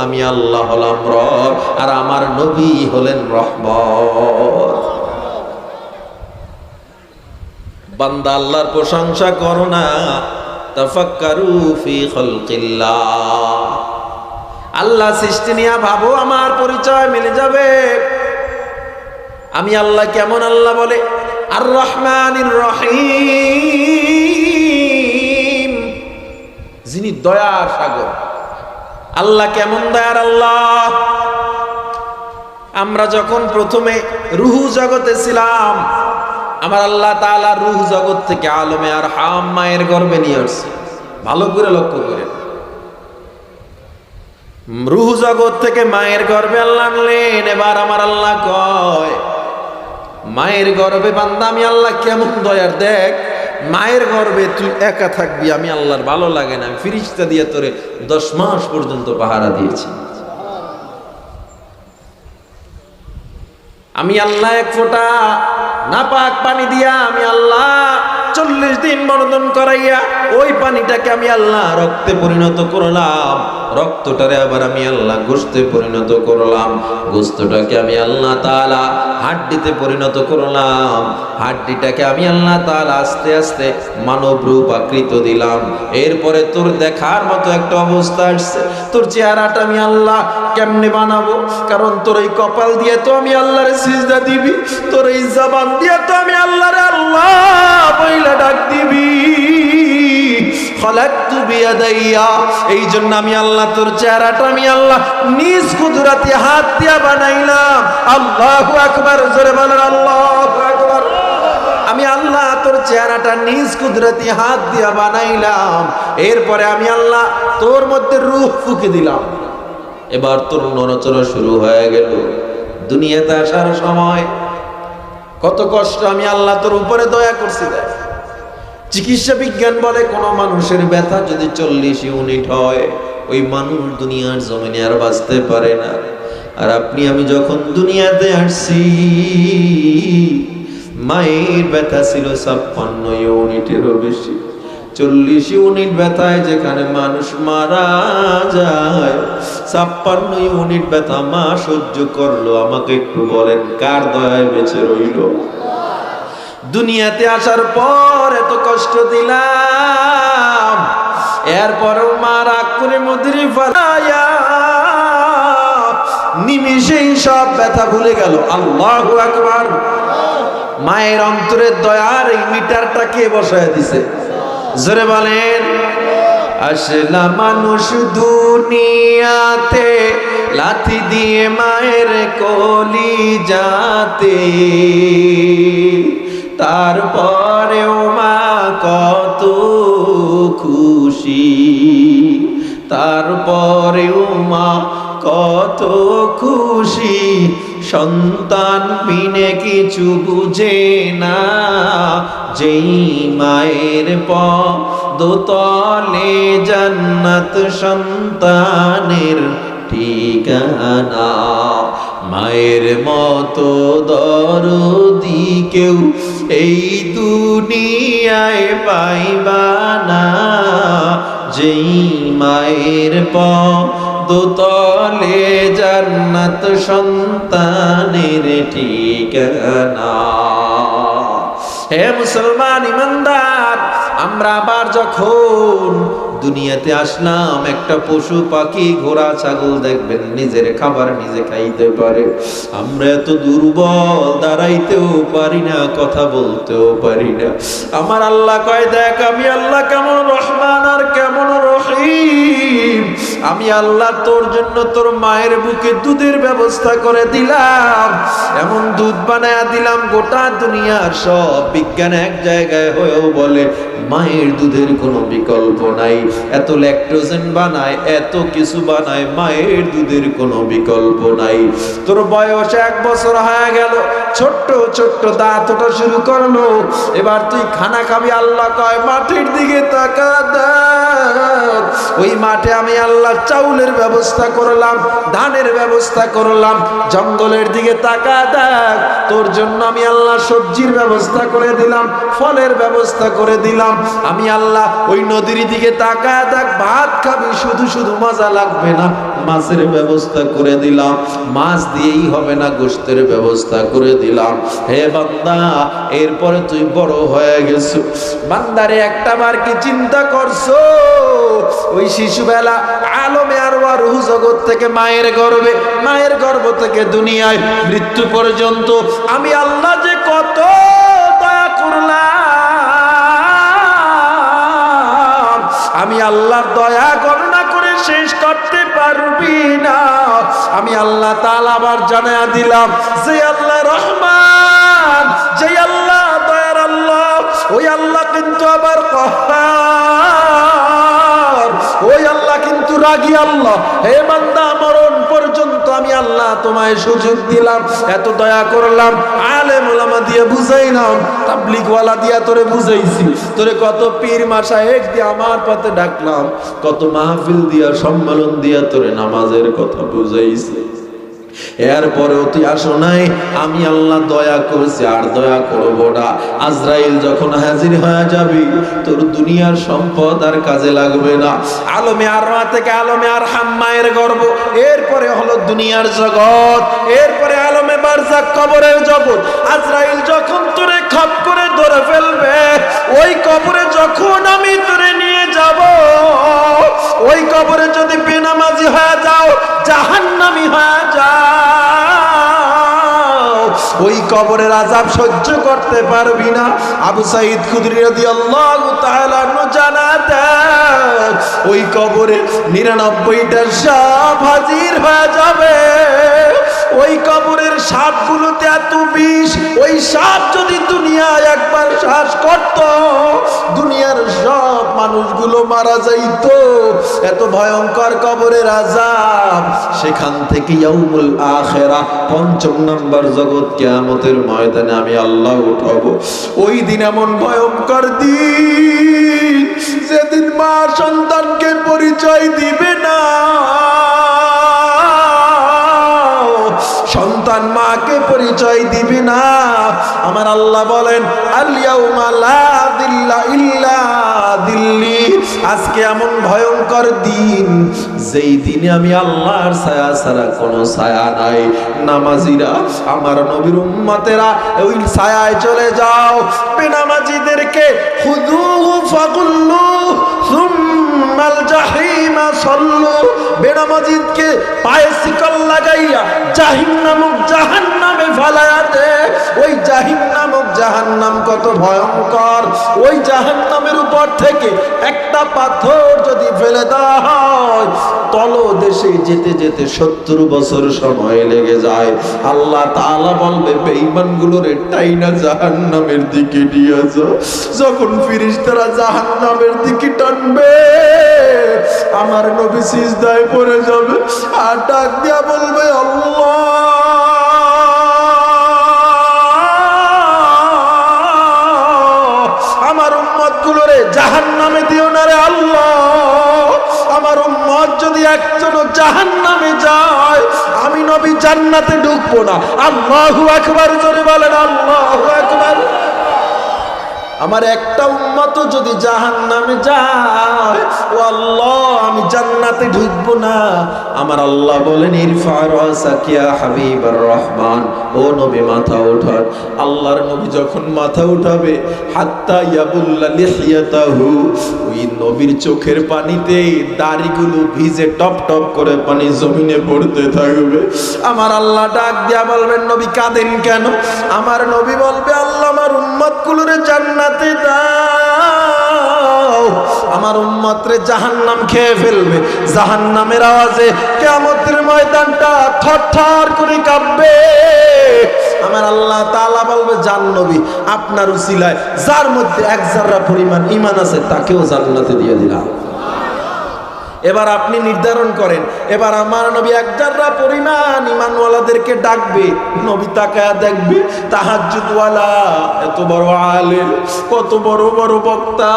আমি আল্লাহ হলাম রব, আর আমার নবী হলেন রহমত। বান্দা আল্লাহর প্রশংসা করো না, তাফাক্কারু ফি খালকিল্লাহ, আল্লাহ সৃষ্টি নিয়ে ভাবো, আমার পরিচয় মিলে যাবে। আমি আল্লাহ কেমন? আল্লাহ বলে আর রহমানির রহিম, যিনি দয়ার সাগর। আল্লাহ কেমন দয়ার আল্লাহ? আমরা যখন প্রথমে রুহু জগতে ছিলাম, আমার আল্লাহ তাআলা রুহ জগৎ থেকে আলমে আর হাম মায়ের গর্ভে নিয়ে আসছে। ভালো করে লক্ষ্য করে, রুহ জগৎ থেকে মায়ের গর্ভে আল্লাহ আনলেন। এবার আমার আল্লাহ কয় মায়ের গর্ভে বান্দা আমি আল্লাহ কেমন দয়ার, দেখ মায়ের গর্ভে তুই একা থাকবি, আমি আল্লাহর ভালো লাগে না, আমি ফিরিস্তা দিয়ে তোরে 10 মাস পর্যন্ত পাহারা দিয়েছি। আমি আল্লাহ এক ফোঁটা নাপাক পানি দিয়া আমি আল্লাহ 40 দিন মরদন করাইয়া ওই পানিটাকে আমি আল্লাহ রক্তে পরিণত করলাম, রক্তটারে আবার আমি আল্লাহ গোশতে পরিণত করলাম, গোশতটাকে আমি আল্লাহ তাআলা হাড্ডিতে পরিণত করলাম, হাড্ডিটাকে আমি আল্লাহ তাআলা আস্তে আস্তে মানব রূপ আকৃত দিলাম। এরপরে তোর দেখার মতো একটা অবস্থা আসছে, তোর চেহারাটা আমি আল্লাহ কেমনে বানাবো? কারণ তোর এই কপাল দিয়ে তো আমি আল্লাহরে সিজদা দিবি, তোর এই জবান দিয়ে তো আমি আল্লাহরে আল্লাহ বইলা ডাক দিবি। খলাকতু বিয়াদাইয়া, এই জন্য আমি আল্লাহ তোর চেহারাটা আমি আল্লাহ নিজ কুদরতি হাত দিয়া বানাইলাম। আল্লাহু আকবার, জোরে বলেন আল্লাহু আকবার। আমি আল্লাহ তোর চেহারাটা নিজ কুদরতি হাত দিয়া বানাইলাম। এরপরে আমি আল্লাহ তোর মধ্যে রূহ ফুঁকে দিলাম। এবার তোর নড়াচড়া শুরু হয়ে গেল। দুনিয়াতে আসার সময় কত কষ্ট আমি আল্লাহ তোর উপরে দয়া করছি। দেখ, চিকিৎসা বিজ্ঞান বলে কোনো মানুষের ব্যথা যদি 40 ইউনিট হয়, ওই মানুষ দুনিয়ার জমিনে আর বাঁচতে পারে না। আর আপনি আমি যখন দুনিয়াতে আসছি, মায়ের ব্যথা ছিল 56 ইউনিটেরও বেশি। 40 ইউনিট ব্যথায় যেখানে মানুষ মারা যায়, 56 ইউনিট ব্যথা মা সহ্য করলো। আমাকে একটু বলেন, কার দয়ায় বেঁচে রইল? দুনিয়াতে আসার পর এত কষ্ট দিলাম, এরপরেও মা রাগ করে মধুরি ফালাইয়া নিমিষেই সব ব্যথা ভুলে গেল। আল্লাহু আকবার। মায়ের অন্তরের দয়ার এই মিটারটা কে বসায় দিছে? জোরে বলেন। আসলা মানুষ দুনিয়াতে লাথি দিয়ে মায়ের কলিজাতে, তারপরেও মা কত খুশি, তারপরেও মা কত খুশি। সন্তান বিনে কিছু বুঝে না, যেই মায়ের পদতলে জান্নাত সন্তানের ঠিকানা। মায়ের মতো দরদি কেউ এই দুনিয়ায় পাইবা না, যেই মায়ের পদতলে জান্নাত সন্তানের ঠিকানা। হে মুসলমান ইমানদার, আমরা আবার যখন দুনিয়াতে আসলাম, একটা পশু পাখি ঘোড়া ছাগল দেখবেন নিজের খাবার নিজে খাইতে পারে। আমরা এত দুর্বল, দাঁড়াইতেও পারি না, কথা বলতেও পারি না। আমার আল্লাহ কয়, দেখ আমি আল্লাহ কেমন রহমান আর কেমন রহিম। আমি আল্লাহ তোর জন্য তোর মায়ের বুকে দুধের ব্যবস্থা করে দিলাম, এমন দুধ বানায়া দিলাম গোটা দুনিয়ার সব বিজ্ঞান এক জায়গায় হয়েও বলে মায়ের দুধের কোনো বিকল্প নাই। এত ল্যাকটোজেন বানায়, এত কিছু বানায়, মায়ের দুধের কোনো বিকল্প নাই। তোর বয়স 1 বছর হয়ে গেল, ছোট্ট ছোট্ট দাঁত ওঠা শুরু করলো, এবার তুই খানা খাবি। আল্লাহ কয়, মাঠের দিকে তাকা দেখ, ওই মাঠে আমি আল্লাহ চাউলের ব্যবস্থা করলাম, ধানের ব্যবস্থা করলাম। জঙ্গলের দিকে তাকা দেখ, তোর জন্য আমি আল্লাহ সবজির ব্যবস্থা করে দিলাম, ফলের ব্যবস্থা করে দিলাম। আমি আল্লাহ ওই নদীর দিকে তাকা দেখ, ভাত খাবি, শুধু শুধু মজা লাগবে না, মাছের ব্যবস্থা করে দিলাম। মাছ দিয়েই হবে না, গোশতের ব্যবস্থা করে দিলাম। হে বান্দা, এরপরে তুই বড় হয়ে গেছো, বান্দারে একটা বার কি চিন্তা করছো? ওই শিশুবেলা আলমে আরওয়াহ রূহ জগৎ থেকে মায়ের গর্ভে, মায়ের গর্ভ থেকে দুনিয়ায় মৃত্যু পর্যন্ত আমি আল্লাহ যে কত দয়া করলাম, আমি আল্লাহর দয়া গণনা করে শেষ করতে পারবি না। আমি আল্লাহ তাআলা আবার জানায়া দিলাম যে আল্লাহ রহমান, যে আল্লাহ দয়ার আল্লাহ, ওই আল্লাহ কিন্তু আবার কহ্হার, ওই আল্লাহ কিন্তু রাগী আল্লাহ। হে বান্দা, মরণ পর্যন্ত আমি আল্লাহ তোমায় সুযোগ দিলাম, এত দয়া করলাম, আলেম ওলামা দিয়ে বুঝাইলাম, তাবলীগওয়ালা দিয়া তোরে বুঝাইছি, তোরে কত পীর মাশায়েখ দিয়ে আমার পথে ডাকলাম, কত মাহফিল দিয়া সম্মেলন দিয়া তোরে নামাজের কথা বুঝাইছি। এরপরেও তুই আসো নাই, আমি আল্লাহ দয়া করছি আর দয়া করব না। আজরাইল যখন হাজির হয়ে যাবি, তোর দুনিয়ার সম্পদ আর কাজে লাগবে না। আলমে আরওয়াহ থেকে আলমে আরহাম মায়ের গর্ভ, এরপরে হলো দুনিয়ার জগৎ, এরপরে আলমে বারজাক কবরের জগৎ। আজরাইল যখন তোরে খপ করে ধরে ফেলবে, ওই কবরে যখন আমি তোরে নিয়ে যাব, ওই কবরে যদি বেনামাজি হয়ে যাও, জাহান্নামী হয়ে যাও, ওই কবরের আযাব সহ্য করতে পারবি না। আবু সাঈদ খুদরি রাদিয়াল্লাহু তাআলা আনহু জানাতেন, ওই কবরে 99টা সাপ হাজির হয়ে যাবে। ওই কবরের সাপগুলোতে এত বিষ, ওই সাপ যদি দুনিয়ায় একবার শ্বাস করত, দুনিয়ার সব মানুষগুলো মারা যাইত। এত ভয়ঙ্কর কবরের আযাব। সেখান থেকে ইয়াউমুল আখিরাহ, ৫ম নাম্বার জগৎ, কিয়ামতের ময়দানে আমি আল্লাহ উঠাবো। ওই দিন এমন ভয়ঙ্কর দিন, যেদিন মা সন্তানকে পরিচয় দিবে না, সন্তান মাকে পরিচয় দিবে না। আমার আল্লাহ বলেন, আল ইয়াউমা লা দিল্লা ইল্লা দিল্লি। আজকে এমন ভয়ঙ্কর দিন, যেই দিনে আমি আল্লাহর ছায়া ছাড়া কোনো ছায়া নাই। নামাজিরা, আমার নবীর উম্মতেরা, ওই ছায়ায় চলে যাও। বেনামাজিদেরকে খুযুহু ফাগুল্লু সুম্মাল জাহিমা সাল্লু। বেনামাজিদকে পায়ে শিকল লাগাইয়া জাহিম নামক জাহান্নামে ফালায়া দে। ওই জাহিম নামক জাহান্নাম কত ভয়ঙ্কর! ওই জাহান্নামের উপর থেকে একটা পাথর যদি ফেলে দেওয়া হয়, তলদেশে যেতে যেতে 70 বছর সময় লেগে যায়। আল্লাহ তাআলা বলবে, বেঈমানগুলোর টাইনা জাহান্নামের দিকে নিয়ে যাও। যখন ফেরেশতারা জাহান্নামের দিকে টানবে, আমার নবী সিজদায় পড়ে যাবে আর ডাক দিয়া বলবে, আল্লাহ, আমার উম্মতগুলোরে জাহান্নামে দিও না রে আল্লাহ। আমার উম্মত যদি একজনও জাহান্নামে যায়, আমি নবী জান্নাতে ঢুকবো না। আল্লাহু আকবার, জোরে বলেন আল্লাহু আকবার। আমার একটা উম্মত যদি জাহান্নামে যায়, ও আল্লাহ, আমি জান্নাতে ঢুকবো না। আমার আল্লাহ বলেন, ইরফা রাসাকা ইয়া হাবিবার রহমান, ও নবী মাথা উঠান। আল্লাহর নবী যখন মাথা উঠাবে, হাত্তা ইয়াবুল্লা লিহিয়াতাহু, ওই নবীর চোখের পানিতে দাড়িগুলো ভিজে টপ টপ করে পানি জমিনে পড়তে থাকবে। আমার আল্লাহ ডাক দিয়া বলবেন, নবী কাঁদেন কেন? আমার নবী বলবে, আল্লাহ, আমার উম্মতগুলোরে জান্নাতে দাও। আমার উম্মতরে জাহান্নাম খেয়ে ফেলবে। জাহান্নামের আওয়াজে কিয়ামতের ময়দানটা থরথর করে কাঁপবে। আমার আল্লাহ তাআলা বলবে, জান নবী, আপনার উসিলায় যার মধ্যে এক যারা পরিমাণ ঈমান আছে, তাকেও জান্নাতে দিয়ে দিলাম। এবার আপনি নির্ধারণ করেন, এবার আমার নবী এক যারা পরিমাণ ঈমানওয়ালাদেরকে ডাকবে। নবী তাকায়া দেখবে, তাহাজ্জুদওয়ালা, এত বড় আলেম, কত বড় বড় বক্তা,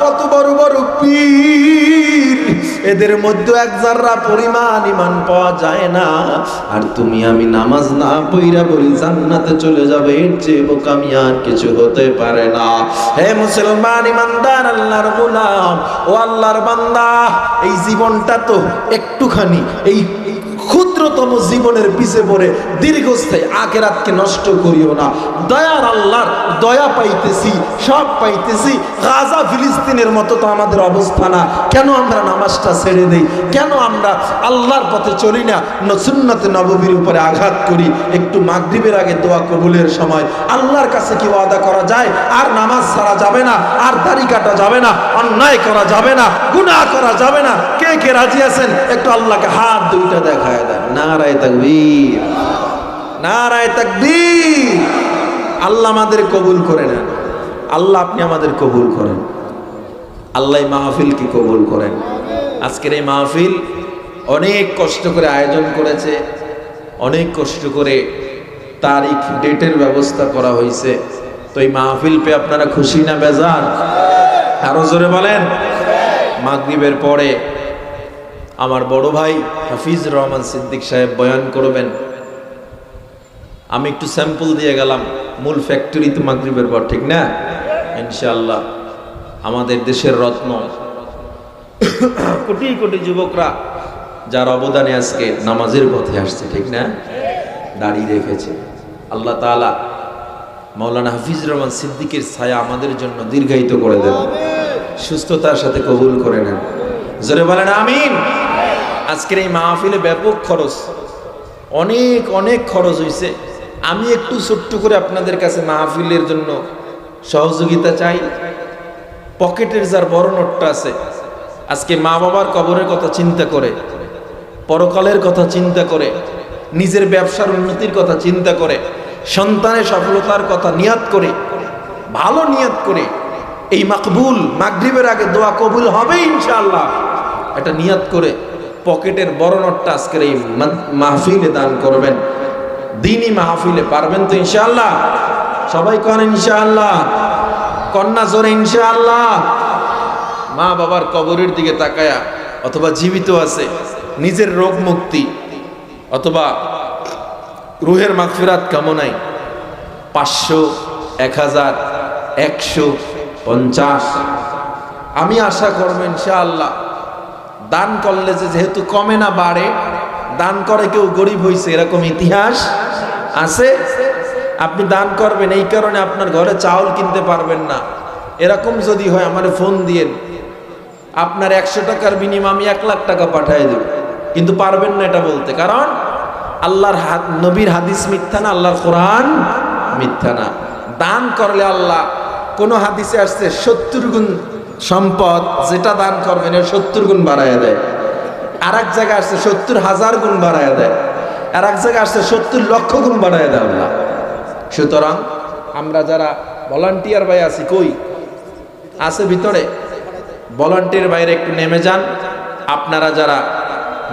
কত বড় বড় পীর, এদের মধ্যে এক যারা পরিমাণ ঈমান পাওয়া যায় না। আর তুমি আমি নামাজ না পড়া বলি জান্নাতে চলে যাবে, এর চেয়ে বোকামি আর কিছু হতে পারে না। হে মুসলমান ঈমানদার আল্লাহর গোলাম, ও আল্লাহর বান্দা, এই জীবনটা তো একটুখানি, এই ক্ষুদ্রতম জীবনের পিছে পড়ে দীর্ঘস্থায়ী আখিরাতকে নষ্ট করিও না। দয়ার আল্লাহর দয়া পাইতেছি, সব পাইতেছি। গাজা ফিলিস্তিনের মতো তো আমাদের অবস্থা না। কেন আমরা নামাজটা ছেড়ে দেই? কেন আমরা আল্লাহর পথে চলি না? সুন্নাতে নববীর উপরে আঘাত করি। একটু মাগরিবের আগে দোয়া কবুলের সময় আল্লাহর কাছে কি ওয়াদা করা যায়? আর নামাজ ছাড়া যাবে না, আর দাড়ি কাটা যাবে না, অন্যায় করা যাবে না, গুনাহ করা যাবে না। কে কে রাজি আছেন? একটু আল্লাহকে হাত দুইটা দেখায় দেন। নারায়ে তাকবীর, নারায়ে তাকবীর। আল্লাহ আমাদের কবুল করে নেন। আল্লাহ, আপনি আমাদের কবুল করেন। আল্লাহ এই মাহফিল কি কবুল করেন। আজকের এই মাহফিল অনেক কষ্ট করে আয়োজন করেছে, অনেক কষ্ট করে তারিখ ডেটের ব্যবস্থা করা হয়েছে। তো এই মাহফিল পেয়ে আপনারা খুশি না বেজার? আরো জোরে বলেন। মাগরিবের পরে আমার বড় ভাই হাফিজ রহমান সিদ্দিক সাহেব বয়ান করবেন। আমি একটু স্যাম্পল দিয়ে গেলাম, মূল ফ্যাক্টরি তো মাগরিবের পর, ঠিক না? ইনশাআল্লাহ আমাদের দেশের রত্ন কোটি কোটি যুবকরা যার অবদানে আজকে নামাজের পথে আসছে, ঠিক না? দাঁড়িয়ে রেখেছে। আল্লাহ তাআলা মাওলানা হাফিজুর রহমান সিদ্দিকের ছায়া আমাদের জন্য দীর্ঘায়িত করে দেন, সুস্থতার সাথে কবুল করে নেন। জোরে বলেন আমিন। আজকের এই মাহফিলে ব্যাপক খরচ, অনেক অনেক খরচ হয়েছে। আমি একটু ছোট্ট করে আপনাদের কাছে মাহফিলের জন্য সহযোগিতা চাই। পকেটের যার বড় নোটটা আছে, আজকে মা বাবার কবরের কথা চিন্তা করে, পরকালের কথা চিন্তা করে, নিজের ব্যবসার উন্নতির কথা চিন্তা করে, সন্তানের সফলতার কথা নিয়াত করে, ভালো নিয়াত করে, এই মাকবুল মাগরিবের আগে দোয়া কবুল হবে ইনশাআল্লাহ, এটা নিয়াত করে পকেটের বড় নোটটা আজকের এই মাহফিলে দান করবেন। দিনই মাহফিলে পারবেন তো ইনশাআল্লাহ? সবাই করেন ইনশাআল্লাহ, কন্যা জোরে ইনশাআল্লাহ। মা বাবার কবরের দিকে তাকায়া, অথবা জীবিত আছে নিজের রোগ মুক্তি অথবা রুহের মাগফিরাত কামনায় 500, 1000, 150 আমি আশা করব ইনশাআল্লাহ দান করলে যেহেতু কমে না বাড়ে, দান করে কেউ গরিব হয়েছে এরকম ইতিহাস আছে। আপনি দান করবেন, এই কারণে আপনার ঘরে চাউল কিনতে পারবেন না, এরকম যদি হয় আমার ফোন দিয়েন, আপনার 100 টাকার বিনিময়ে আমি 1 লাখ টাকা পাঠিয়ে দেব, কিন্তু পারবেন না এটা বলতে, কারণ আল্লাহর নবীর হাদিস মিথ্যা না, আল্লাহর কোরআন মিথ্যা না। দান করলে আল্লাহ, কোন হাদিসে আসছে 70 গুণ সম্পদ যেটা দান করবেন এর 70 গুণ বাড়ায় দেয়, আর এক জায়গায় আসছে 70,000 গুণ বাড়ায় দেয়, আর এক জায়গায় আসছে 70 লক্ষ গুণ বাড়ায় দেয় আল্লাহ। সুতরাং আমরা যারা ভলান্টিয়ার ভাই আছি, কই আছে ভিতরে? ভলান্টিয়ার বাইরে একটু নেমে যান। আপনারা যারা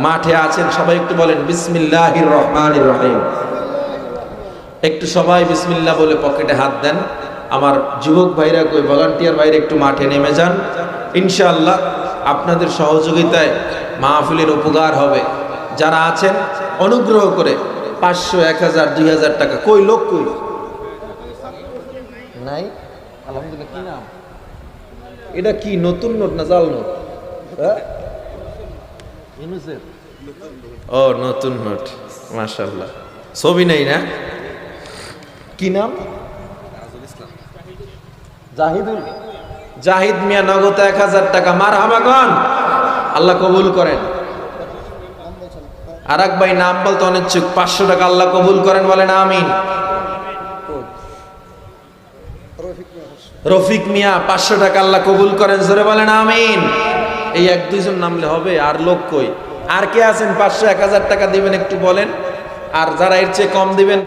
মাঠে আছেন সবাই একটু বলেন বিসমিল্লাহির রহমানির রহিম। একটু সবাই বিসমিল্লাহ বলে পকেটে হাত দেন। আমার যুবক ভাইরা কই, ভলান্টিয়ার ভাইরা একটু মাঠে নেমে যান। ইনশাআল্লাহ আপনাদের সহযোগিতায় মাহফিলের উপকার হবে। যারা আছেন অনুগ্রহ করে 500, 1000, 2000 টাকা। কই লোক কই? নাই? আলহামদুলিল্লাহ। কি নাম এটা? কি নতুন নোট না জাল নোট? ও নতুন নোট, মাশাআল্লাহ। ছবি নেই না? কি নাম? জাহিদুল। জাহিদ মিয়া নগদ 1000 টাকা। মারহাবা গান, আল্লাহ কবুল করেন। আর এক ভাই নাম বলতে অনিচ্ছুক, 500 টাকা, আল্লাহ কবুল করেন, বলেন আমিন। রফিক মিয়া 500 টাকা, আল্লাহ কবুল করেন, জোরে বলেন আমিন। এই 1-2 জন নামলে হবে, আর লোক কই? আর কে আছেন 500, 1000 টাকা দিবেন একটু বলেন, আর যারা এর চেয়ে কম দিবেন